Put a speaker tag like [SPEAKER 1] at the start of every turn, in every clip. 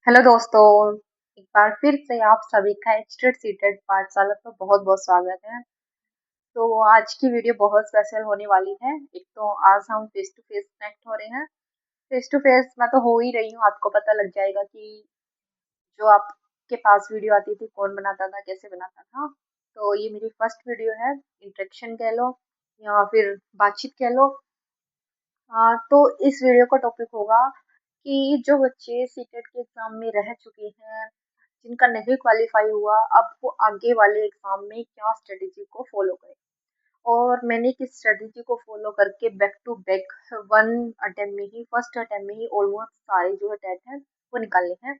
[SPEAKER 1] Hello दोस्तों। एक बार फिर से आप सभी का एचटेट सीटेड पाठशाला में बहुत बहुत स्वागत है। तो आज की वीडियो बहुत स्पेशल होने वाली है। एक तो आज हम फेस टू फेस कनेक्ट हो रहे हैं। फेस टू फेस मैं तो हो ही रही हूँ, आपको पता लग जाएगा कि जो आपके पास वीडियो आती थी कौन बनाता था, कैसे बनाता था। तो ये मेरी फर्स्ट वीडियो है, इंट्रेक्शन कह लो या फिर बातचीत कह लो। तो इस वीडियो का टॉपिक होगा कि जो बच्चे सीटेट के एग्जाम में रह चुके हैं, जिनका नहीं क्वालिफाई हुआ, अब वो आगे वाले एग्जाम में क्या स्ट्रेटेजी को फॉलो करें। और मैंने किस स्ट्रेटेजी को फॉलो करके back to back one attempt में ही, फर्स्ट अटेम्प्ट में ही ऑलमोस्ट सारे जो टेट हैं वो निकाले हैं।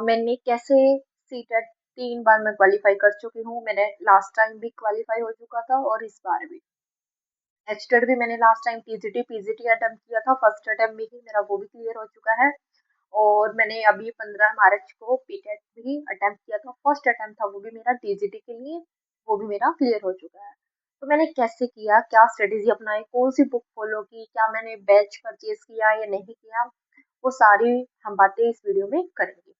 [SPEAKER 1] मैंने कैसे सीटेट 3 बार मैं क्वालिफाई कर चुकी हूँ। मैंने लास्ट टाइम भी क्वालिफाई हो चुका था और इस बार भी। एचटेट भी मैंने last time TGT PGT attempt किया था, फर्स्ट अटेम्प्ट में ही मेरा वो भी क्लियर हो चुका है। और मैंने अभी 15 मार्च को पीटेट भी अटेम्प्ट किया था, फर्स्ट अटेम्प्ट था वो भी मेरा टीजीटी के लिए, वो भी मेरा क्लियर हो चुका है। तो मैंने कैसे किया, क्या स्ट्रेटेजी अपनाई, कौन सी बुक फॉलो की, क्या मैंने बैच परचेज किया या नहीं किया, वो सारी हम बातें इस वीडियो में करेंगे।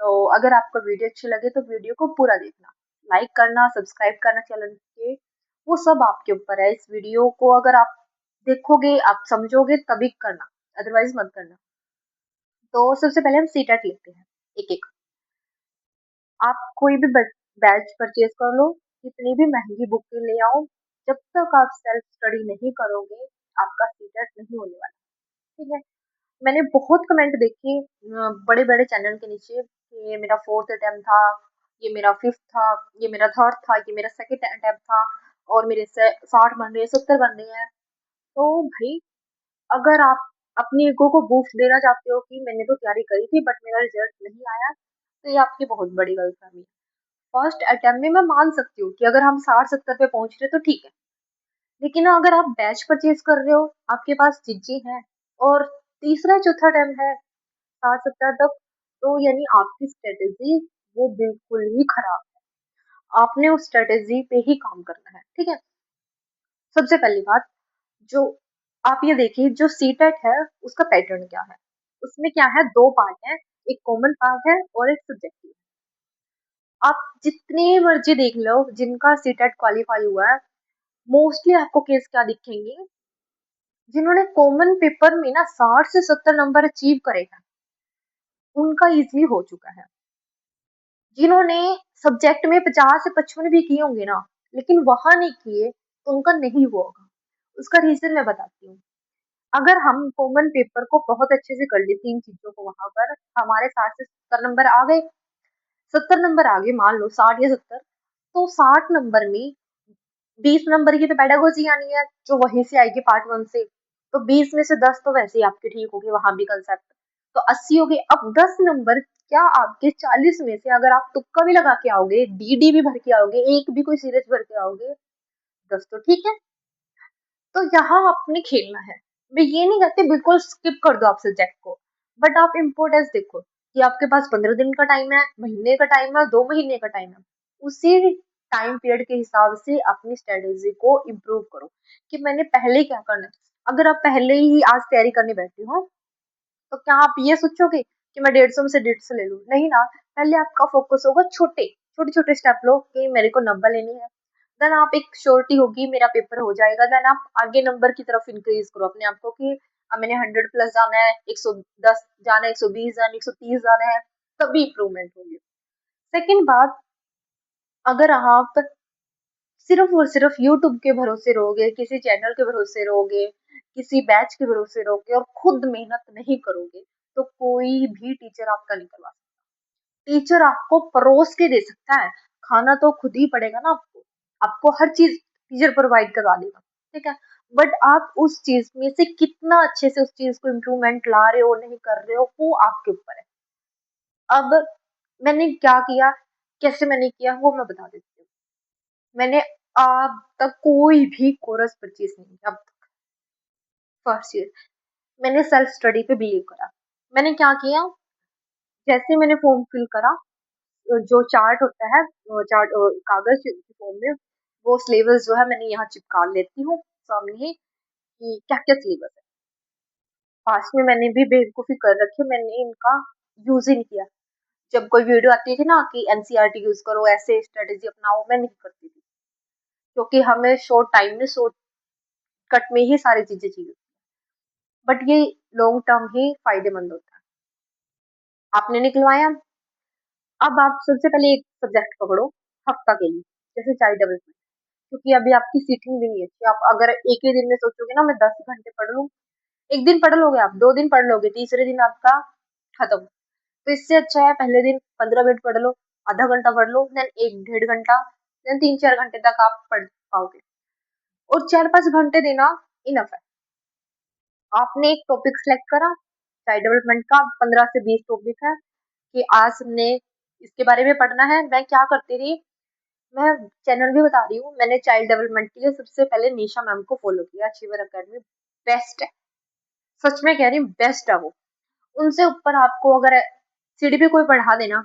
[SPEAKER 1] तो अगर आपको वीडियो अच्छी लगे तो वीडियो को पूरा देखना, लाइक करना, सब्सक्राइब करना चैनल के, वो सब आपके ऊपर है। इस वीडियो को अगर आप देखोगे, आप समझोगे तभी करना, अदरवाइज मत करना। तो सबसे पहले हम सीटेट लेते हैं एक एक। आप कोई भी बैच परचेज कर लो, कितनी भी महंगी बुक ले आओ, जब तक आप सेल्फ स्टडी नहीं करोगे आपका सीटेट नहीं होने वाला। ठीक है। मैंने बहुत कमेंट देखे बड़े बड़े चैनल के नीचे कि ये मेरा फोर्थ अटेम्प्ट था, ये मेरा फिफ्थ था, ये मेरा थर्ड था, ये मेरा सेकंड अटेम्प्ट था और मेरे से 60 बन रहे हैं, 70 बन रहे हैं। तो भाई, अगर आप अपनी ईगो को बूस्ट देना चाहते हो कि मैंने तो तैयारी करी थी बट मेरा रिजल्ट नहीं आया, तो ये आपकी बहुत बड़ी गलतफहमी है। फर्स्ट अटेम्प्ट में मैं मान सकती हूँ कि अगर हम 60-70 पे पहुंच रहे तो ठीक है, लेकिन अगर आप बैच परचेज कर रहे हो, आपके पास चीजें हैं और तीसरा चौथा अटेम्प्ट है 60-70 तक, तो यानी आपकी स्ट्रेटेजी वो बिल्कुल ही खराब है। आपने उस स्ट्रेटेजी पे ही काम करना है। ठीक है। सबसे पहली बात, जो आप ये देखिए, जो सीटेट है उसका पैटर्न क्या है। उसमें क्या है, दो पार्ट है, एक कॉमन पार्ट है और एक सब्जेक्टिव। आप जितने मर्जी देख लो जिनका सीटेट क्वालिफाई हुआ है, मोस्टली आपको केस क्या दिखेंगे, जिन्होंने कॉमन पेपर में ना 60 से 70 नंबर अचीव करे हैं, उनका इजिली हो चुका है। जिन्होंने सब्जेक्ट में 50 से 55 भी किए होंगे ना, लेकिन वहां नहीं किए, तो उनका नहीं हुआ होगा। उसका रीजन मैं बताती हूँ। अगर हम कॉमन पेपर को बहुत अच्छे से कर लेते, इन चीजों को वहां पर हमारे 60 से 70 नंबर आ गए, 70 नंबर आ गए, मान लो 60 या 70, तो 60 नंबर में 20 नंबर की तो पेडागोजी आनी है जो वहीं से आएगी पार्ट वन से, तो 20 में से 10 तो वैसे ही आपके ठीक हो गए, वहां भी कंसेप्ट, तो 80 हो गए। अब 10 नंबर क्या आपके 40 में से अगर आप तुक्का भी लगा के आओगे, डीडी भी भर के आओगे, एक भी कोई सीरीज भर के आओगे, 10 तो ठीक है। तो यहाँ आपने खेलना है। मैं ये नहीं कहती बिल्कुल स्किप कर दो आप सब्जेक्ट को, बट आप इम्पोर्टेंस देखो कि आपके पास 15 दिन का टाइम है, महीने का टाइम है, 2 महीने का टाइम है। उसी टाइम पीरियड के हिसाब से अपनी स्ट्रेटेजी को इम्प्रूव करो कि मैंने पहले क्या करना है। अगर आप पहले ही आज तैयारी करने बैठे हो, तो क्या आप ये सोचोगे कि मैं 150 में से 150 ले लूं? नहीं ना। पहले आपका फोकस होगा छोटे छोटे छोटे स्टेप लो कि मेरे को नंबर लेने हैं। देन आप एक श्योरिटी होगी मेरा पेपर हो जाएगा, देन आप आगे नंबर की तरफ इंक्रीज करो अपने आप को कि मैंने 100+ जाना है, 110 जाना है, 120 जाना है, 130 जाना है, तभी इंप्रूवमेंट होगी। सेकेंड बात, अगर आप सिर्फ और सिर्फ यूट्यूब के भरोसे रहोगे, किसी चैनल के भरोसे रहोगे, किसी बैच के भरोसे रहोगे और खुद मेहनत नहीं करोगे, तो कोई भी टीचर आपका नहीं करवा सकता। टीचर आपको परोस के दे सकता है, खाना तो खुद ही पड़ेगा ना आपको। आपको हर चीज टीचर प्रोवाइड करवा देगा। ठीक है। बट आप उस चीज में से कितना अच्छे से उस चीज को इम्प्रूवमेंट ला रहे हो, नहीं कर रहे हो, वो आपके ऊपर है। अब मैंने क्या किया, कैसे मैंने किया, वो मैं बता देती हूँ। मैंने अब तक कोई भी कोर्स परचेज नहीं किया अब तक। फर्स्ट ईयर मैंने सेल्फ स्टडी पे बिलीव करा। मैंने क्या किया, जैसे मैंने फॉर्म फिल करा, जो चार्ट होता है, चार्ट कागज के फॉर्म में, वो सिलेबस जो है मैंने यहाँ चिपका लेती हूँ सामने ही कि क्या क्या सिलेबस है। पास में मैंने भी बेवकूफी कर रखी है, मैंने इनका यूज ही नहीं किया। जब कोई वीडियो आती थी ना कि एनसीईआरटी यूज करो, ऐसे स्ट्रेटेजी अपनाओ, मैं नहीं करती थी, क्योंकि हमें शॉर्ट टाइम में शॉर्ट कट में ही सारी चीजें चाहिए, बट ये लॉन्ग टर्म ही फायदेमंद होता है। आपने निकलवाया, अब आप सबसे पहले एक सब्जेक्ट पकड़ो हफ्ता के लिए, जैसे चाइल्ड डेवलपमेंट, क्योंकि अभी आपकी सीटिंग भी नहीं है कि आप अगर एक ही दिन में सोचोगे ना मैं 10 घंटे पढ़ लूँ, एक दिन पढ़ लोगे, आप 2 दिन पढ़ लोगे, तीसरे दिन आपका खत्म। तो इससे अच्छा है पहले दिन 15 मिनट पढ़ लो, आधा घंटा पढ़ लो, देन 1 डेढ़ घंटा, देन 3 4 घंटे तक आप पढ़ पाओगे, और 4 5 घंटे देना इनफ है। आपने एक टॉपिक सेलेक्ट करा चाइल्ड डेवलपमेंट का, 15 से 20 टॉपिक है कि आज हमने इसके बारे में पढ़ना है। मैं क्या करती थी, मैं चैनल भी बता रही हूँ, मैंने चाइल्ड डेवलपमेंट के लिए सबसे पहले निशा मैम को फॉलो किया, अचीवर अकेडमी बेस्ट है, सच में कह रही हूँ बेस्ट है वो। उनसे ऊपर आपको अगर सीडीपी कोई पढ़ा देना,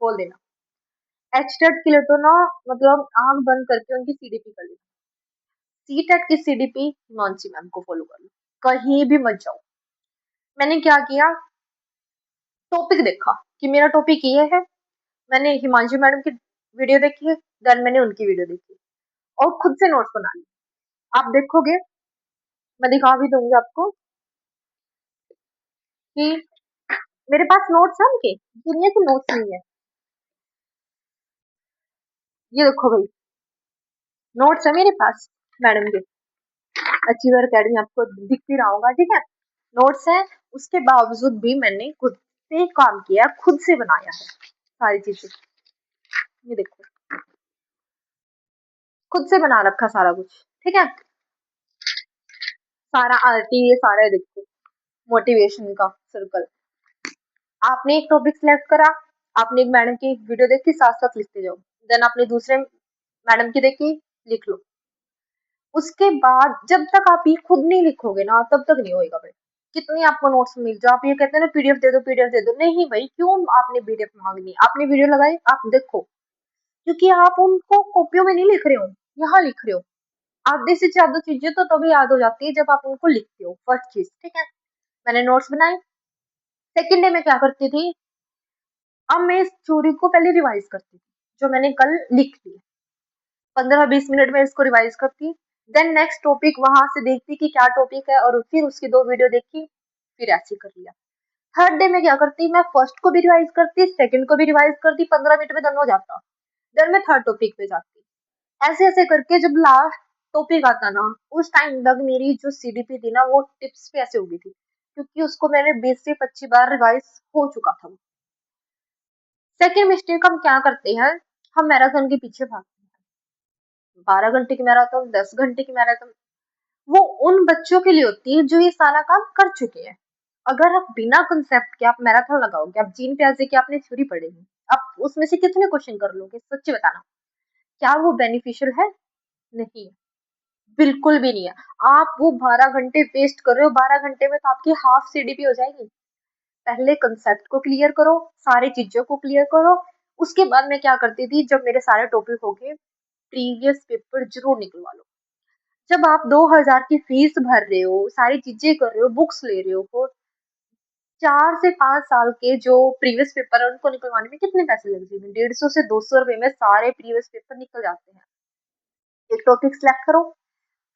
[SPEAKER 1] बोल देना, एचटेट के लिए तो ना मतलब आंख बंद करके उनकी सीडीपी कर लेना। सीटेट की सीडीपी हिमांशी मैम को फॉलो कर लो, कहीं भी मत जाओ। मैंने क्या किया, टॉपिक देखा कि मेरा टॉपिक ये है, मैंने हिमांशु मैडम की वीडियो देखी, देन मैंने उनकी वीडियो देखी और खुद से नोट्स बना लिए। आप देखोगे, मैं दिखा भी दूंगी आपको कि मेरे पास नोट्स है उनके, दुनिया के नोट्स नहीं है। ये देखो भाई, नोट्स है मेरे पास मैडम के, अचीवर अकेडमी आपको दिख भी रहा होगा, ठीक है, नोट्स है। उसके बावजूद भी मैंने खुद से काम किया, खुद से बनाया है सारी चीजें। ये देखो, खुद से बना रखा सारा कुछ, ठीक है, सारा आरटी, ये सारा देखो, मोटिवेशन का सर्कल। आपने एक टॉपिक सिलेक्ट करा, आपने एक मैडम की वीडियो देखी, साथ साथ लिखते जाओ, देन आपने दूसरे मैडम की देखी, लिख लो। उसके बाद जब तक आप ये खुद नहीं लिखोगे ना तब तक नहीं होएगा भाई। कितनी आपको नोट्स मिल जाओ, आप ये कहते हैं ना पीडीएफ दे दो, पीडीएफ दे दो, नहीं भाई, क्यों आपने पीडीएफ मांगनी, आपने वीडियो लगाई, आप देखो, क्योंकि आप उनको कॉपियों में नहीं लिख रहे हो, यहाँ लिख रहे हो। आधे से ज्यादा चीजें तो तभी याद हो जाती है जब आप उनको लिखते हो, फर्स्ट चीज, ठीक है। मैंने नोट्स बनाए, सेकंड डे में क्या करती थी, अब मैं इस थ्योरी को पहले रिवाइज करती थी, जो मैंने कल लिख ली, 15 20 मिनट में इसको रिवाइज करती, देन नेक्स्ट टॉपिक वहां से देखती कि क्या टॉपिक है, और फिर उसकी 2 वीडियो देखी, फिर ऐसे कर लिया। थर्ड डे में क्या करती, मैं फर्स्ट को भी रिवाइज करती, सेकंड को भी रिवाइज करती, 15 मिनट में दोनों हो जाता, देन मैं थर्ड टॉपिक पे जाती। ऐसे ऐसे करके जब लास्ट टॉपिक आता ना, उस टाइम तक मेरी जो सीडीपी थी ना वो टिप्स पे ऐसे हो गई थी, क्योंकि उसको मैंने 20 से 25 बार रिवाइज हो चुका था। सेकेंड मिस्टेक हम क्या करते हैं, हम मैराथन के पीछे भागते हैं, 12 घंटे की मैराथन, 10 घंटे की मैराथन, वो उन बच्चों के लिए होती है जो ये सारा काम कर चुके हैं। अगर आप बिना कंसेप्ट के आप मैराथन लगाओगे, आप जीन प्याजे की आपने थ्योरी पढ़ेगी, आप उसमें से कितने क्वेश्चन कर लोगे, सच्ची बताना, क्या वो बेनिफिशियल है? नहीं, बिल्कुल भी नहीं है। आप वो 12 घंटे वेस्ट कर रहे हो, 12 घंटे में तो आपकी हाफ सीडीपी हो जाएगी। पहले कंसेप्ट को क्लियर करो, सारी चीजों को क्लियर करो, उसके बाद मैं क्या करती थी, जब मेरे सारे टॉपिक हो गए, प्रीवियस पेपर जरूर निकलवा लो। जब आप 2,000 की फीस भर रहे हो, सारी चीजें कर रहे हो, बुक्स ले रहे हो, 4 से 5 साल के जो प्रीवियस पेपर है उनको निकलवाने में कितने पैसे लग जाएंगे, 150 से 200 रुपए में सारे प्रीवियस पेपर निकल जाते हैं। एक टॉपिक सिलेक्ट करो,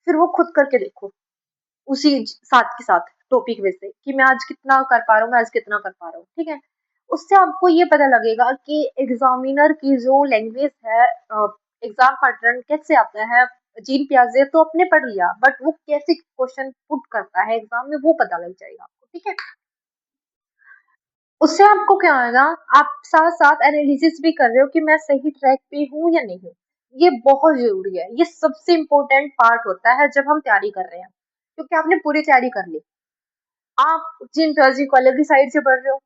[SPEAKER 1] फिर वो खुद करके देखो, उसी साथ के साथ टॉपिक में से कि मैं आज कितना कर पा रहा हूँ, मैं आज कितना कर पा रहा हूँ, ठीक है। उससे आपको ये पता लगेगा कि एग्जामिनर की जो लैंग्वेज है, एग्जाम पैटर्न कैसे आता है। जीन प्याजे तो अपने पढ़ लिया, बट वो कैसे क्वेश्चन पुट करता है एग्जाम में वो पता लग जाएगा आपको, ठीक है। उससे आपको क्या होगा, आप साथ साथ एनालिसिस भी कर रहे हो कि मैं सही ट्रैक पे हूँ या नहीं हूँ। ये बहुत जरूरी है, ये सबसे इम्पोर्टेंट पार्ट होता है जब हम तैयारी कर रहे हैं, क्योंकि आपने पूरी तैयारी कर ली, आप जीन प्याजी को अलग ही साइड से पढ़ रहे हो,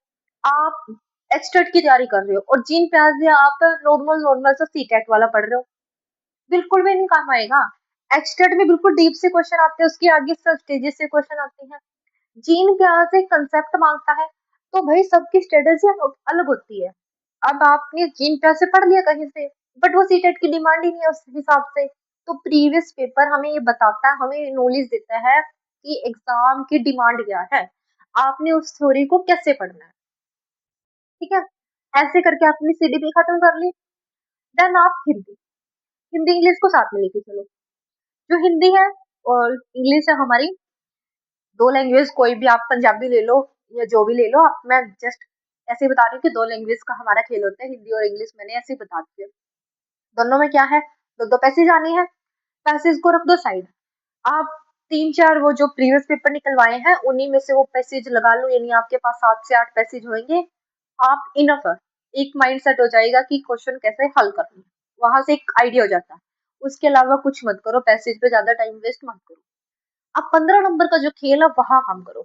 [SPEAKER 1] आप एचटेट की तैयारी कर रहे हो, और जीन प्याजी आप नॉर्मल नॉर्मल सा सीटेट वाला पढ़ रहे हो, बिल्कुल भी नहीं काम आएगा। एचटेट में बिल्कुल डीप से क्वेश्चन आते हैं, उसके आगे सब स्टेजेस से क्वेश्चन आते हैं। जीन प्याज एक कंसेप्ट मांगता है, तो भाई सबकी स्ट्रेटेजी अलग होती है। अब आपने जीन प्याज से पढ़ लिया कहीं से, बट वो सीटेट की डिमांड ही नहीं है उस हिसाब से। तो प्रीवियस पेपर हमें ये बताता है, हमें नॉलेज देता है कि एग्जाम की डिमांड क्या है, आपने उस थ्योरी को कैसे पढ़ना है। ठीक है। ऐसे करके आपने सीडीपी खत्म कर ली। देन आप हिंदी, हिंदी इंग्लिश को साथ में लेके चलो। जो हिंदी है और इंग्लिश है हमारी दो लैंग्वेज, कोई भी आप पंजाबी ले लो या जो भी ले लो, मैं जस्ट ऐसे ही बता रही हूँ कि दो लैंग्वेज का हमारा खेल होता है, हिंदी और इंग्लिश, मैंने ऐसे ही बता दिया। दोनों में क्या है, दो दो पैसेज आनी है, पैसेज को रख दो साइड। आप तीन चार वो जो प्रीवियस पेपर निकलवाए हैं उन्हीं में से वो पैसेज लगा लो, यानी आपके पास 7 से 8 पैसेज होंगे। आप इनफ है, एक माइंड सेट हो जाएगा कि क्वेश्चन कैसे हल करना, वहां से एक आइडिया हो जाता है। उसके अलावा कुछ मत करो, पैसेज पे ज्यादा टाइम वेस्ट मत करो। अब 15 नंबर का जो खेल है वहां काम करो।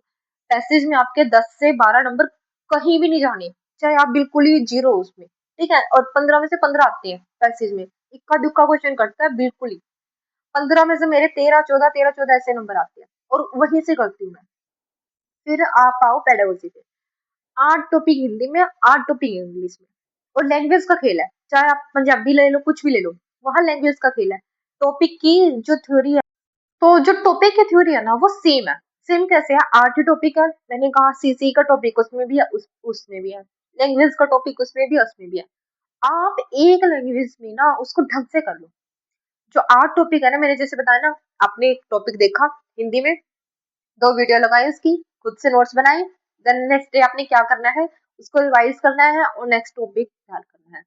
[SPEAKER 1] पैसेज में आपके 10 से 12 नंबर कहीं भी नहीं जाने, चाहे आप बिल्कुल ही जीरो उसमें, ठीक है। और 15 में से 15 आते हैं पैसेज में, इक्का दुक्का क्वेश्चन करता है बिल्कुल ही। 15 में से मेरे 13 14 ऐसे नंबर आते हैं और वहीं से करती हूँ मैं। फिर आप आओ पेडागोजी पे, 8 टॉपिक हिंदी में, 8 टॉपिक इंग्लिश में। और लैंग्वेज का खेल है, चाहे आप पंजाबी ले लो कुछ भी ले लो, वहां लैंग्वेज का खेल है। टॉपिक की जो थ्योरी है, तो जो टॉपिक की थ्योरी है ना वो सेम है। सेम कैसे है, 8 ही टॉपिक है, मैंने कहा सीसी का टॉपिक उसमें भी है, उसमें भी है, लैंग्वेज का टॉपिक उसमें भी है, उसमें भी है। आप एक लैंग्वेज में ना उसको ढंग से कर लो। जो 8 टॉपिक है ना, मैंने जैसे बताया ना, आपने एक टॉपिक देखा हिंदी में, 2 वीडियो लगाई उसकी, खुद से नोट्स बनाए, देन नेक्स्ट डे आपने क्या करना है, उसको रिवाइज करना है और नेक्स्ट टॉपिक तैयार करना है।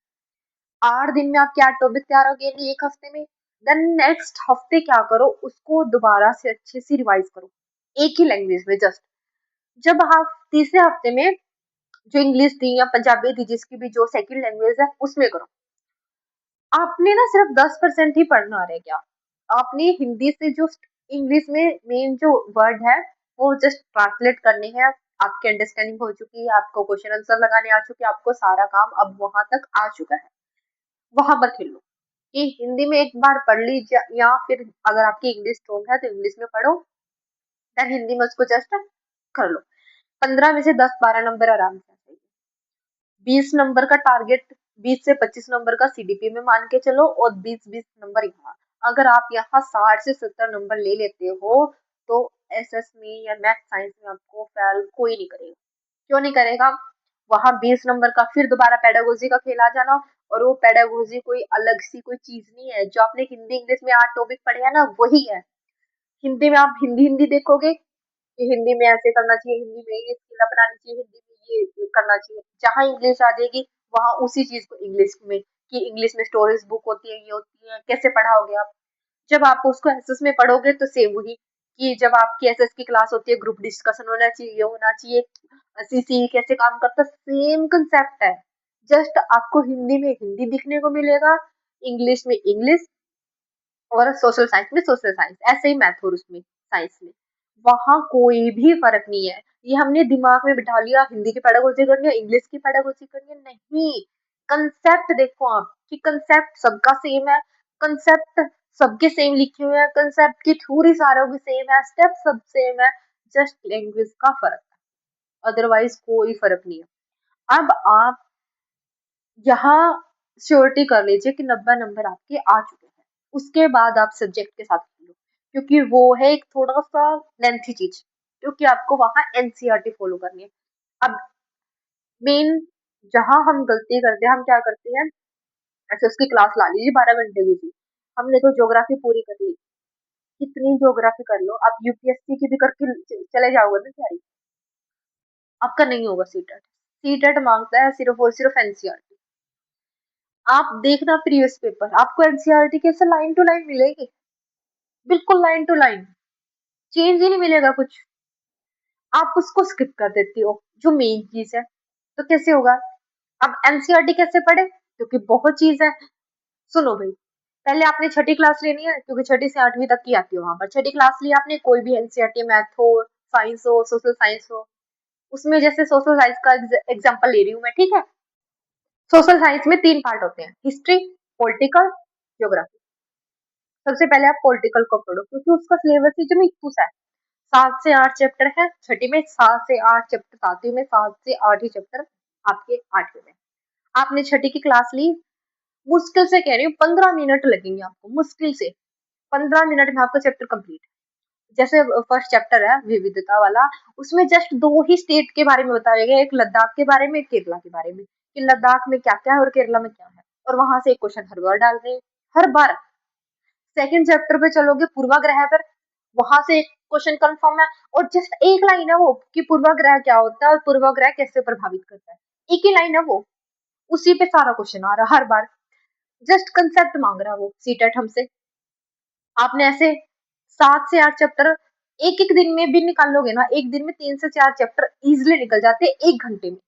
[SPEAKER 1] 8 दिन में आपके 8 टॉपिक तैयार हो गए, नहीं एक हफ्ते में। देन नेक्स्ट हफ्ते क्या करो, उसको दोबारा से अच्छे से रिवाइज करो, एक ही लैंग्वेज में जस्ट। जब आप तीसरे हफ्ते में जो इंग्लिश थी या पंजाबी थी, जिसकी भी जो सेकंड लैंग्वेज है उसमें करो। आपने ना सिर्फ 10% ही पढ़ना आ रहा है क्या, आपने हिंदी से जो इंग्लिश में मेन जो वर्ड है वो जस्ट ट्रांसलेट करने हैं। आपकी अंडरस्टैंडिंग हो चुकी है, आपको क्वेश्चन आंसर लगाने आ चुके हैं, आपको सारा काम अब वहां तक आ चुका है। वहां पर खेल लो कि हिंदी में एक बार पढ़ लीजिए, या फिर अगर आपकी इंग्लिश स्ट्रॉन्ग है तो इंग्लिश में पढ़ो, देन हिंदी में उसको जस्ट कर लो। 15 में से 10 12 नंबर आराम से। 20 नंबर का टारगेट, 20 से 25 नंबर का सीडीपी में मान के चलो, और 20 20 नंबर यहाँ। अगर आप यहाँ 60 से 70 नंबर ले लेते हो तो एसएस में या मैथ साइंस में आपको फेल कोई नहीं करेगा। क्यों नहीं करेगा, वहां 20 नंबर का फिर दोबारा पेडागोजी का खेल आ जाना। और वो पेडागोजी कोई अलग सी कोई चीज नहीं है, जो आपने हिंदी इंग्लिश में 8 टॉपिक पढ़े हैं ना वही है। हिंदी में आप हिंदी हिंदी देखोगे कि हिंदी में ऐसे करना चाहिए, हिंदी में ये स्किल अपनानी चाहिए, हिंदी में ये करना चाहिए। जहां इंग्लिश आ जाएगी वहां उसी चीज को इंग्लिश में, कि इंग्लिश में स्टोरीज बुक होती है, ये होती है, कैसे पढ़ाओगे आप। जब आप उसको एसएस में पढ़ोगे तो सेम वही, कि जब आपकी एसएस की क्लास होती है, ग्रुप डिस्कशन होना चाहिए, ये होना चाहिए, सीसी कैसे काम करता है, सेम कंसेप्ट है। जस्ट आपको हिंदी में हिंदी दिखने को मिलेगा, इंग्लिश में इंग्लिश, और सोशल साइंस में सोशल साइंस, ऐसे ही मैथ और उसमें साइंस में। वहां कोई भी फर्क नहीं है। ये हमने दिमाग में बिठा लिया हिंदी की पेडागोजी करनी है, इंग्लिश की पेडागोजी करनी है, नहीं। कंसेप्ट देखो आप कि कंसेप्ट सबका सेम है, कंसेप्ट सबके सेम लिखे हुए हैं, कंसेप्ट की थ्योरी सारों की सेम है, स्टेप सब सेम है, जस्ट लैंग्वेज का फर्क है, अदरवाइज कोई फर्क नहीं है। अब आप यहाँ श्योरिटी कर लीजिए कि 90 नंबर आपके आ चुके हैं। उसके बाद आप सब्जेक्ट के साथ खेलो, क्योंकि वो है एक थोड़ा सा लेंथी चीज, क्योंकि आपको वहां एनसीईआरटी फॉलो करनी है। अब मेन जहां हम गलती करते हैं, हम क्या करते हैं, ऐसे उसकी क्लास ला लीजिए 12 घंटे की थी, हमने तो ज्योग्राफी पूरी कर ली, कितनी ज्योग्राफी कर लो, आप यूपीएससी की भी करके चले जाओगे ना तैयारी, आपका नहीं होगा सीटेट। सीटेट मांगता है सिर्फ और सिर्फ एनसीईआरटी। आप देखना प्रीवियस पेपर, आपको एनसीईआरटी कैसे लाइन टू लाइन मिलेगी, बिल्कुल लाइन टू लाइन, चेंज ही नहीं मिलेगा कुछ। आप उसको स्किप कर देती हो जो मेन चीज है, तो कैसे होगा। अब एनसीईआरटी कैसे पढ़े, क्योंकि बहुत चीज है। सुनो भाई, पहले आपने छठी क्लास लेनी है, क्योंकि छठी से 8वीं तक की आती है वहां पर। छठी क्लास ली आपने, कोई भी एनसीईआरटी, मैथ हो, साइंस हो, सोशल साइंस हो, उसमें जैसे सोशल साइंस का एग्जाम्पल ले रही हूँ मैं, ठीक है। सोशल साइंस में 3 पार्ट होते हैं, हिस्ट्री, पॉलिटिकल, ज्योग्राफी। सबसे पहले आप पॉलिटिकल को पढ़ो, क्योंकि उसका सिलेबस ही जो इक्कूस है, 7 से 8 चैप्टर है छठी में, 7 से 8 चैप्टर सातवीं में, 7 से 8 ही चैप्टर आपके 8वीं में। आपने छठी की क्लास ली, मुश्किल से कह रही हूँ 15 मिनट लगेंगे आपको, मुश्किल से 15 मिनट में आपका चैप्टर कंप्लीट। जैसे फर्स्ट चैप्टर है विविधता वाला, उसमें जस्ट दो ही स्टेट के बारे में बताया गया, एक लद्दाख के बारे में, एक केरला के बारे में, कि लद्दाख में क्या क्या है और केरला में क्या है, और वहां से एक क्वेश्चन हर बार डाल रहे हैं, हर बार। सेकंड चैप्टर पे चलोगे पूर्वाग्रह पर, वहां से एक क्वेश्चन कंफर्म है, और जस्ट एक लाइन है वो कि पूर्वाग्रह क्या होता है और पूर्वाग्रह कैसे प्रभावित करता है, एक ही लाइन है वो, उसी पे सारा क्वेश्चन आ रहा है हर बार। जस्ट कंसेप्ट मांग रहा है वो सीटेट हमसे। आपने ऐसे 7 से 8 चैप्टर एक एक दिन में भी निकाल लोगे ना, एक दिन में 3 से 4 चैप्टर इजिली निकल जाते हैं 1 घंटे में।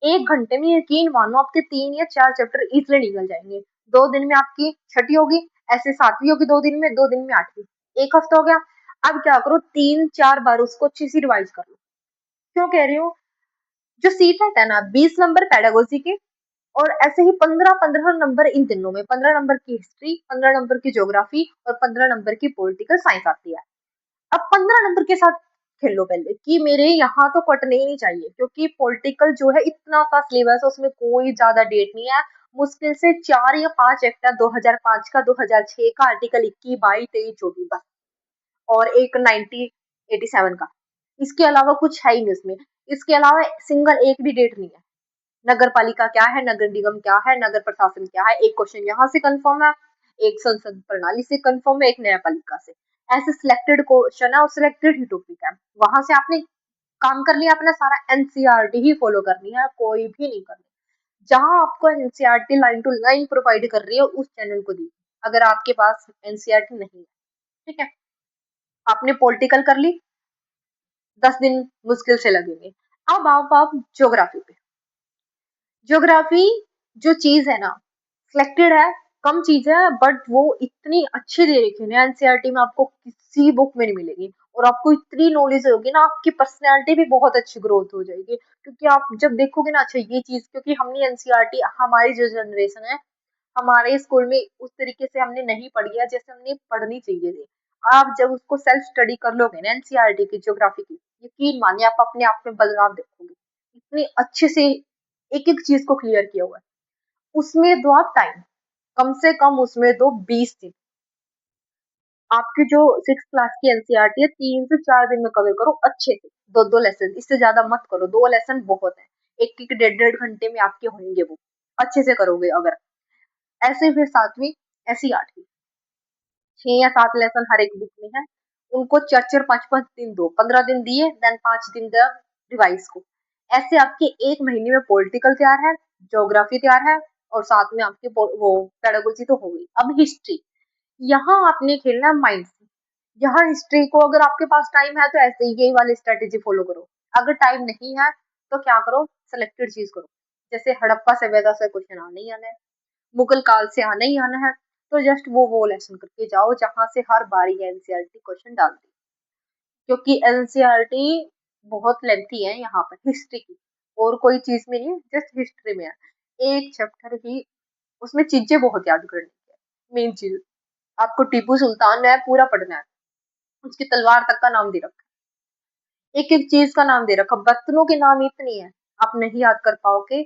[SPEAKER 1] 1 घंटे में यकीन मानो आपके 3 या 4 चैप्टर इजिली निकल जाएंगे। 2 दिन में आपकी छठी होगी, ऐसे सातवीं होगी 2 दिन में, 2 दिन में आठवीं, एक हफ्ता हो गया। अब क्या करो, 3 4 बार उसको अच्छी सी रिवाइज कर लो। क्यों कह रही हूँ, जो सीट है ना 20 नंबर पेडागोजी के, और ऐसे ही 15 15 नंबर इन तीनों में, 15 नंबर की हिस्ट्री, 15 नंबर की ज्योग्राफी और 15 नंबर की पॉलिटिकल साइंस आती है। अब 15 नंबर के साथ खेलो पहले कि मेरे यहाँ तो कटने ही नहीं चाहिए, क्योंकि पॉलिटिकल जो है इतना सा सिलेबस है, उसमें कोई ज्यादा डेट नहीं है। मुश्किल से 4 या 5 एक्ट है, 2005 का, 2006 का, आर्टिकल 21 22 23 24 बस, और एक 1987 का। इसके अलावा कुछ है ही नहीं उसमें। इसके अलावा सिंगल एक भी डेट नहीं है। नगर पालिका क्या है, नगर निगम क्या है, नगर प्रशासन क्या है, एक क्वेश्चन यहाँ से कंफर्म है, एक संसद प्रणाली से कंफर्म है, एक न्यायपालिका से। ऐसे सिलेक्टेड क्वेश्चन है और सिलेक्टेड ही टॉपिक है। वहां से आपने काम कर लिया अपना सारा, एनसीईआरटी ही फॉलो करनी है, कोई भी नहीं करनी। जहां आपको NCERT line to line provide कर रही है उस चैनल को दी, अगर आपके पास एनसीईआरटी नहीं है, ठीक है। आपने पॉलिटिकल कर ली, 10 दिन मुश्किल से लगेंगे। अब आप ज्योग्राफी पे। ज्योग्राफी जो चीज है ना, सिलेक्टेड है, कम चीज है, बट वो इतनी अच्छी दे रखी है ना एनसीईआरटी में, आपको किसी बुक में नहीं मिलेगी। और आपको इतनी नॉलेज होगी ना, आपकी पर्सनैलिटी भी बहुत अच्छी ग्रोथ हो जाएगी, क्योंकि आप जब देखोगे ना, अच्छा ये चीज, क्योंकि हमने एनसीईआरटी, हमारी जो जनरेशन है, हमारे स्कूल में उस तरीके से हमने नहीं पढ़ी है जैसे हमने पढ़नी चाहिए थी। आप जब उसको सेल्फ स्टडी कर लोगे ना एनसीईआरटी की ज्योग्राफी की, यकीन मानिए आप अपने आप में बदलाव देखोगे, इतने अच्छे से एक एक चीज को क्लियर किया हुआ है। उसमें दो आप टाइम, कम से कम उसमें दो 20 दिन। आपकी जो 6 क्लास की एनसीईआरटी है, 3 से 4 दिन में कवर करो अच्छे से, दो दो लेसन, इससे ज्यादा मत करो, 2 लेसन बहुत है। एक एक 1.5 1.5 घंटे में आपके होंगे वो, अच्छे से करोगे अगर। ऐसे फिर सातवीं, ऐसी आठवीं, 6 या 7 लेसन हर एक बुक में है। उनको 4 4 5 5 दिन दो, 15 दिन दिए, देन 5 दिन द रिवाइज को। ऐसे आपके एक महीने में पॉलिटिकल तैयार है, ज्योग्राफी तैयार है, और साथ में आपकी वो पेडागोजी तो हो गई। अब हिस्ट्री, यहाँ आपने खेलना है माइंड से। यहाँ हिस्ट्री को अगर आपके पास टाइम है तो ऐसे ही यही वाली स्ट्रेटेजी फॉलो करो। अगर टाइम नहीं है तो क्या करो, सिलेक्टेड चीज करो। जैसे हड़प्पा सभ्यता से क्वेश्चन आने ही आना है, मुगल काल से आना ही आना है, तो जस्ट वो लेसन करके जाओ जहां से हर बारी एनसीईआरटी क्वेश्चन डालती है। क्योंकि एनसीईआरटी बहुत लेंथी है यहाँ पर हिस्ट्री की, और कोई चीज में नहीं, जस्ट हिस्ट्री में है। एक चैप्टर ही, उसमें चीजें बहुत याद करनी है। मेन चीज, आपको टीपू सुल्तान है पूरा पढ़ना है, उसकी तलवार तक का नाम दे रखा है, एक एक चीज का नाम दे रखा, बर्तनों के नाम इतनी है, आप नहीं याद कर पाओगे।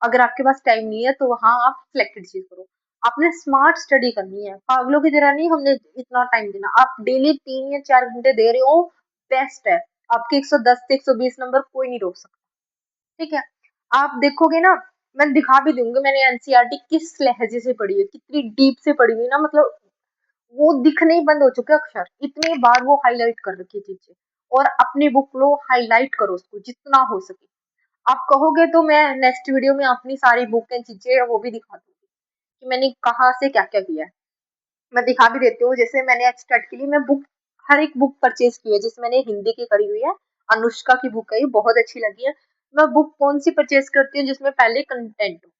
[SPEAKER 1] अगर आपके पास टाइम नहीं है तो वहां आप सिलेक्टेड चीज करो। आपने स्मार्ट स्टडी करनी है, पागलों की तरह नहीं हमने इतना टाइम देना। आप डेली 3 या 4 घंटे दे रहे हो, बेस्ट है। आपके 110 से 120 नंबर कोई नहीं रोक सकता, ठीक है। आप देखोगे ना, मैं दिखा भी दूंगी मैंने एनसीईआरटी किस लहजे से पढ़ी है, कितनी डीप से पढ़ी हुई ना, मतलब वो दिखने ही बंद हो चुके अक्षर, इतनी बार वो हाईलाइट कर रखी चीजें। और अपनी बुक लो, हाईलाइट करो उसको जितना हो सके। आप कहोगे तो मैं नेक्स्ट वीडियो में अपनी सारी बुक एंड चीजें वो भी दिखा दूंगी कि मैंने कहाँ से क्या क्या किया है। मैं दिखा भी देती हूँ, जैसे मैंने एक्सटेट के लिए मैं बुक, हर एक बुक परचेज की है। जैसे मैंने हिंदी की करी हुई है, अनुष्का की बुक है, ये बहुत अच्छी लगी है। मैं बुक कौन सी परचेज करती हूँ, जिसमें पहले कंटेंट हो।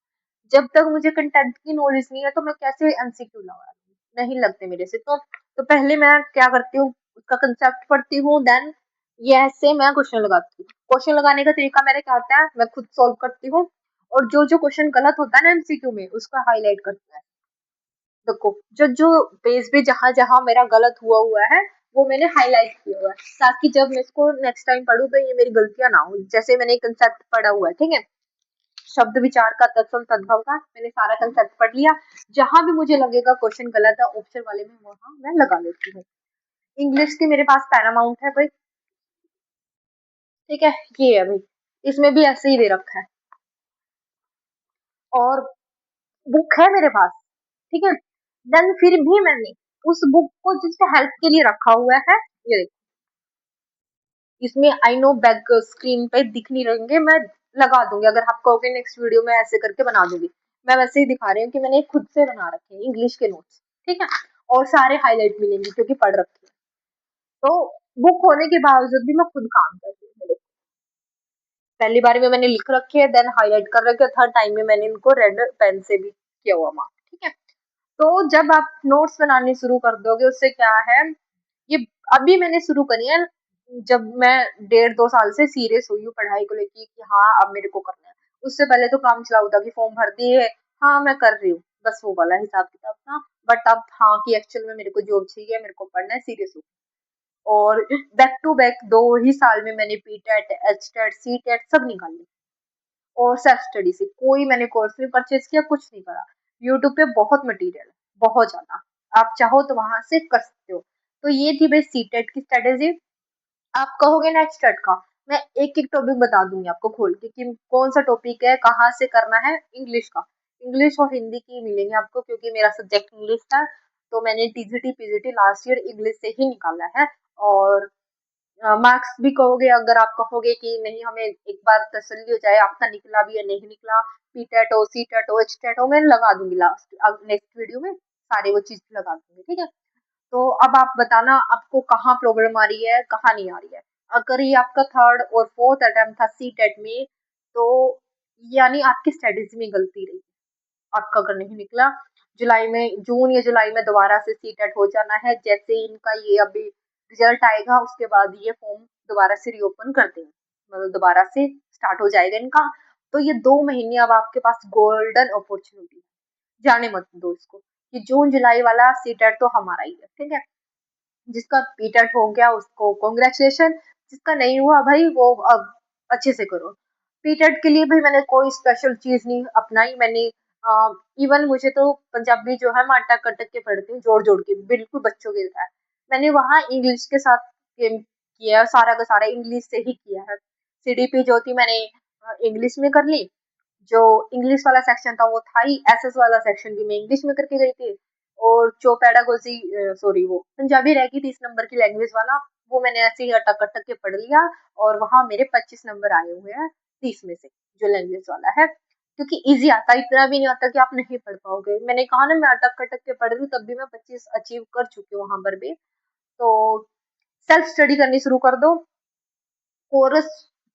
[SPEAKER 1] जब तक मुझे कंटेंट की नॉलेज नहीं है तो मैं कैसे एमसीक्यू लगा, नहीं लगते मेरे से। तो पहले मैं क्या करती हूँ, उसका कंसेप्ट पढ़ती हूँ, देन ये ऐसे मैं क्वेश्चन लगाती हूँ। क्वेश्चन लगाने का तरीका मेरा क्या होता है, मैं खुद सॉल्व करती हूँ, और जो जो क्वेश्चन गलत होता है ना एमसीक्यू में, उसका हाईलाइट करती हूँ। देखो, जो जो पेज पे जहां जहां मेरा गलत हुआ हुआ है वो मैंने हाईलाइट किया हुआ है, ताकि जब मैं इसको नेक्स्ट टाइम पढूं तो ये मेरी गलतियां ना हो। जैसे मैंने कंसेप्ट पढ़ा हुआ है, ठीक है, शब्द विचार का तत्सम तद्भव का, मैंने सारा कंसेप्ट पढ़ लिया। जहां भी मुझे लगेगा क्वेश्चन गलत है ऑप्शन वाले में, वहां मैं लगा लेती हूँ। इंग्लिश की मेरे पास पैरामाउंट है भाई, ठीक है, ये है भाई, इसमें भी ऐसे ही दे रखा है, और बुक है मेरे पास, ठीक है। देन फिर भी मैंने उस बुक को जिसके हेल्प के लिए रखा हुआ है, ये देखो, इसमें आई नो बैक स्क्रीन पे दिख नहीं रहेंगे, मैं लगा दूंगी, अगर आप कहोगे नेक्स्ट वीडियो में ऐसे करके बना दूंगी। मैं वैसे ही दिखा रही हूँ कि मैंने खुद से बना रखे हैं इंग्लिश के नोट्स, ठीक है, और सारे हाईलाइट मिलेंगे क्योंकि पढ़ रखे हैं। तो बुक होने के बावजूद भी मैं खुद काम कर रही हूँ। पहली बार में मैंने लिख रखे है, देन हाईलाइट कर रखे, थर्ड टाइम में मैंने इनको रेड पेन से भी किया हुआ मार्क, ठीक है। तो जब आप नोट्स बनाने शुरू कर दोगे, उससे क्या है, ये अभी मैंने शुरू करी है, जब मैं 1.5-2 साल से सीरियस हुई हूँ पढ़ाई को लेके कि हाँ अब मेरे को करना है। उससे पहले तो काम चलाऊ था कि फॉर्म भर दिए, हाँ मैं कर रही हूँ, बस वो वाला हिसाब किताब था। बट अब हाँ कि एक्चुअल में मेरे को जॉब चाहिए, मेरे को पढ़ना है, सीरियस हूँ। और बैक टू बैक 2 ही साल में मैंने P TET, H TET, C TET सब निकाल ली, और सेल्फ स्टडी से, कोई मैंने कोर्स नहीं परचेज किया, कुछ नहीं करा। यूट्यूब पे बहुत मटेरियल है, बहुत ज्यादा, आप चाहो तो वहां से कर सकते हो। तो ये थी भाई सी टेट की स्ट्रेटेजी। आप कहोगे नेक्स्ट स्टेट का, मैं एक एक टॉपिक बता दूंगी आपको खोल के कि कौन सा टॉपिक है, कहाँ से करना है। इंग्लिश का, इंग्लिश और हिंदी की मिलेंगे आपको, क्योंकि मेरा सब्जेक्ट इंग्लिश था, तो मैंने TGT PGT last year English से ही निकाला है। और मार्क्स भी कहोगे, अगर आप कहोगे कि नहीं हमें एक बार तसल्ली हो जाए आपका निकला भी या नहीं निकला, पी टेट हो, सी टेट हो, एच टेट हो, मैं लगा दूंगी लास्ट नेक्स्ट वीडियो में, सारे वो चीज लगा दूंगी, ठीक है। तो अब आप बताना आपको कहाँ प्रॉब्लम आ रही है, कहाँ नहीं आ रही है। अगर ये आपका थर्ड और फोर्थ अटेम्प्ट था सी टेट में, तो यानी आपकी स्ट्रेटेजी में गलती रही, आपका अगर नहीं निकला, जुलाई में, जून या जुलाई में दोबारा से सी टेट हो जाना है। जैसे ही इनका ये अभी रिजल्ट आएगा, उसके बाद ये फॉर्म दोबारा से रीओपन कर देंगे, मतलब दोबारा से स्टार्ट हो जाएगा इनका। तो ये 2 महीने अब आपके पास गोल्डन अपॉर्चुनिटी है, जाने मत दो इसको, कि जून जुलाई वाला सी टेट तो हमारा ही है, ठीक है। जिसका बीटेड हो गया उसको कॉन्ग्रेचुलेशन, जिसका नहीं हुआ भाई वो अब अच्छे से करो। बीटेड के लिए भाई मैंने कोई स्पेशल चीज नहीं अपनाई, मैंने इवन मुझे तो पंजाबी जो है मैं अटक अटक के पढ़ती हूँ, जोड़ जोड़ के, बिल्कुल बच्चों की तरह। मैंने वहाँ इंग्लिश के साथ किया है, सारा का सारा इंग्लिश से ही किया है। सीडीपी जो थी मैंने इंग्लिश में कर ली, जो इंग्लिश वाला सेक्शन था वो था ही, एसएस वाला सेक्शन भी मैं इंग्लिश में करके गई थी। और जो पेडागोजी, सॉरी वो पंजाबी रह गई 30 नंबर की लैंग्वेज वाला, वो मैंने ऐसे ही अटक अटक के पढ़ लिया, और वहां मेरे 25 नंबर आए हुए हैं 30 में से, जो लैंग्वेज वाला है। क्योंकि इजी आता, इतना भी नहीं आता कि आप नहीं पढ़ पाओगे। मैंने कहा ना मैं अटक अटक के पढ़ रही हूँ, तब भी मैं 25 अचीव कर चुकी हूँ वहां पर भी। तो सेल्फ स्टडी करनी शुरू कर दो, कोर्स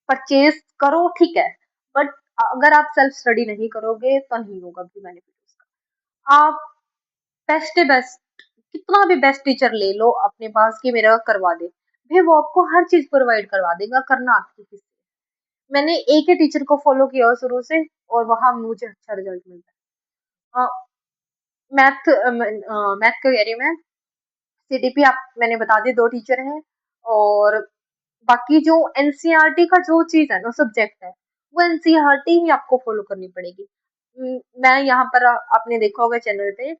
[SPEAKER 1] परचेज करो, ठीक है, बट अगर आप सेल्फ स्टडी नहीं करोगे तो नहीं होगा भी बेनिफिट उसका। आप बेस्ट बेस्ट कितना भी बेस्ट टीचर ले लो अपने पास कि मेरा करवा दे, भाई वो आपको हर चीज प्रोवाइड करवा देगा, करना आपकी किसी। मैंने एक ही टीचर को फॉलो किया शुरू से, और वहां मुझे अच्छा रिजल्ट मिलता है। मैथ, मैथ का एरिया में सीडीपी आप मैंने बता दी, 2 टीचर हैं। और बाकी जो एनसीईआरटी का जो चीज है ना, सब्जेक्ट है, वो एनसीईआरटी ही आपको फॉलो करनी पड़ेगी। मैं यहाँ पर आपने देखा होगा चैनल पे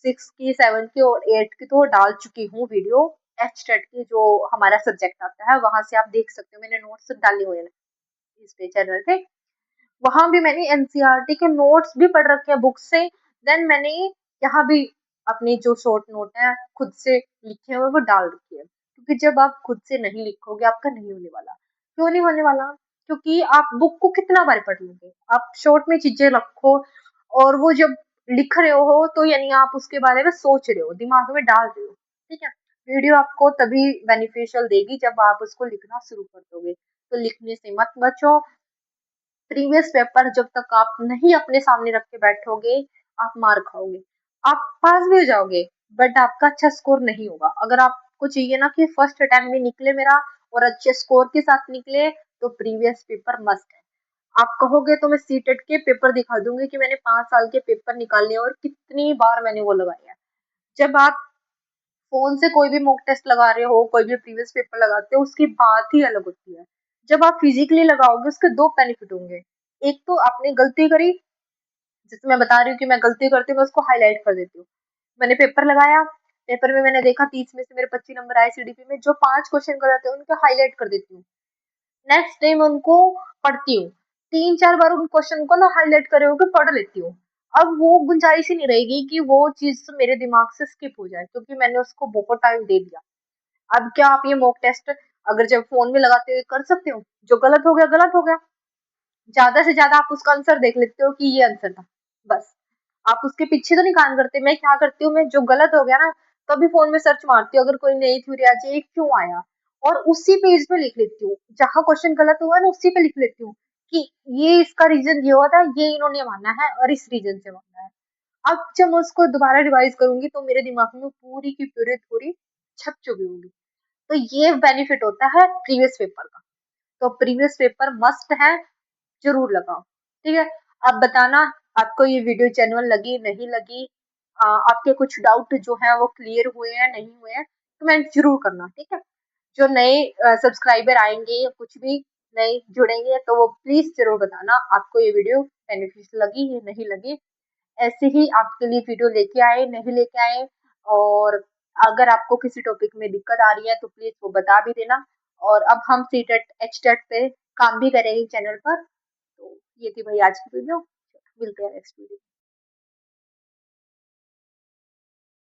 [SPEAKER 1] 6 की, 7 की और 8 की तो डाल चुकी हूँ वीडियो। एच टेट की जो हमारा सब्जेक्ट आता है, वहां से आप देख सकते हो, मैंने नोट्स डाले हुए हैं इस पे चैनल पे। वहां भी मैंने एनसीईआरटी के नोट्स भी पढ़ रखे हैं बुक से। देन मैंने यहाँ भी अपनी जो शॉर्ट नोट है खुद से लिखे हुए वो डाल रखी है, क्योंकि जब आप खुद से नहीं लिखोगे आपका नहीं होने वाला। क्यों नहीं होने वाला? क्योंकि आप बुक को कितना बार पढ़ लोगे, आप शॉर्ट में चीजें रखो, और वो जब लिख रहे हो तो यानी आप उसके बारे में सोच रहे हो, दिमाग में डाल रहे हो, ठीक है। वीडियो आपको तभी बेनिफिशियल देगी जब आप उसको लिखना शुरू कर दोगे। तो लिखने से मत बचो। प्रीवियस पेपर जब तक आप नहीं अपने सामने रख के बैठोगे, आप मार खाओगे। आप पास भी हो जाओगे, बट आपका अच्छा स्कोर नहीं होगा। अगर आपको चाहिए ना कि फर्स्ट अटेम्प्ट में निकले मेरा और अच्छे स्कोर के साथ निकले, तो प्रीवियस पेपर मस्ट है। आप कहोगे तो मैं सीटेट के पेपर दिखा दूंगी कि मैंने 5 साल के पेपर निकाले और कितनी बार मैंने वो लगाया है। जब आप फोन से कोई भी मॉक टेस्ट लगा रहे हो, कोई भी प्रीवियस पेपर लगाते हो, उसकी बात ही अलग होती है। जब आप फिजिकली लगाओगे उसके दो बेनिफिट होंगे। एक तो आपने गलती करी, जैसे मैं बता रही हूँ कि मैं गलती करती हूँ, मैं उसको हाईलाइट कर देती हूँ। मैंने पेपर लगाया, पेपर में मैंने देखा 30 में से मेरे 25 नंबर आए सीडीपी में, जो 5 क्वेश्चन गलत है उनको हाईलाइट कर देती हूँ, नेक्स्ट डे मैं उनको पढ़ती हूँ, 3-4 बार उन क्वेश्चन को ना हाईलाइट करे होकर पढ़ लेती हूँ। अब वो गुंजाइश ही नहीं रहेगी कि वो चीज मेरे दिमाग से स्किप हो जाए, क्योंकि मैंने उसको बहुत टाइम दे दिया। अब क्या आप ये मॉक टेस्ट अगर जब फोन में लगाते हुए कर सकते हो, जो गलत हो गया गलत हो गया, ज्यादा से ज्यादा आप उसका आंसर देख लेते हो कि ये आंसर था, बस। आप उसके पीछे तो नहीं काम करते। मैं क्या करती हूँ, मैं जो गलत हो गया ना, तो अभी फोन में सर्च मारती हूँ, अगर कोई नई थ्योरी आ जाए क्यों आया, और उसी पेज पे लिख लेती हूँ, जहां क्वेश्चन गलत हुआ ना उसी पे लिख लेती हूँ कि ये इसका रीजन ये हुआ था, ये इन्होंने माना है और इस रीजन से माना है। अब जब मैं उसको दोबारा रिवाइज करूंगी तो मेरे दिमाग में पूरी की पूरी थ्योरी छप चुकी होगी। तो ये बेनिफिट होता है प्रीवियस पेपर का। तो प्रीवियस पेपर मस्ट है, जरूर लगाओ। ठीक है, अब बताना आपको ये वीडियो जेन्युइन लगी नहीं लगी, आपके कुछ डाउट जो है वो क्लियर हुए हैं नहीं हुए हैं, कमेंट जरूर करना। ठीक है, जो नए सब्सक्राइबर आएंगे या कुछ भी नए जुड़ेंगे तो वो प्लीज जरूर बताना आपको ये वीडियो बेनिफिशियल लगी या नहीं लगी। ऐसे ही आपके लिए वीडियो लेके आए नहीं लेके आए, और अगर आपको किसी टॉपिक में दिक्कत आ रही है तो प्लीज वो बता भी देना। और अब हम सी टेट एच टेट पे काम भी करेंगे चैनल पर। तो ये थी भाई आज की वीडियो, मिलते हैं नेक्स्ट वीडियो।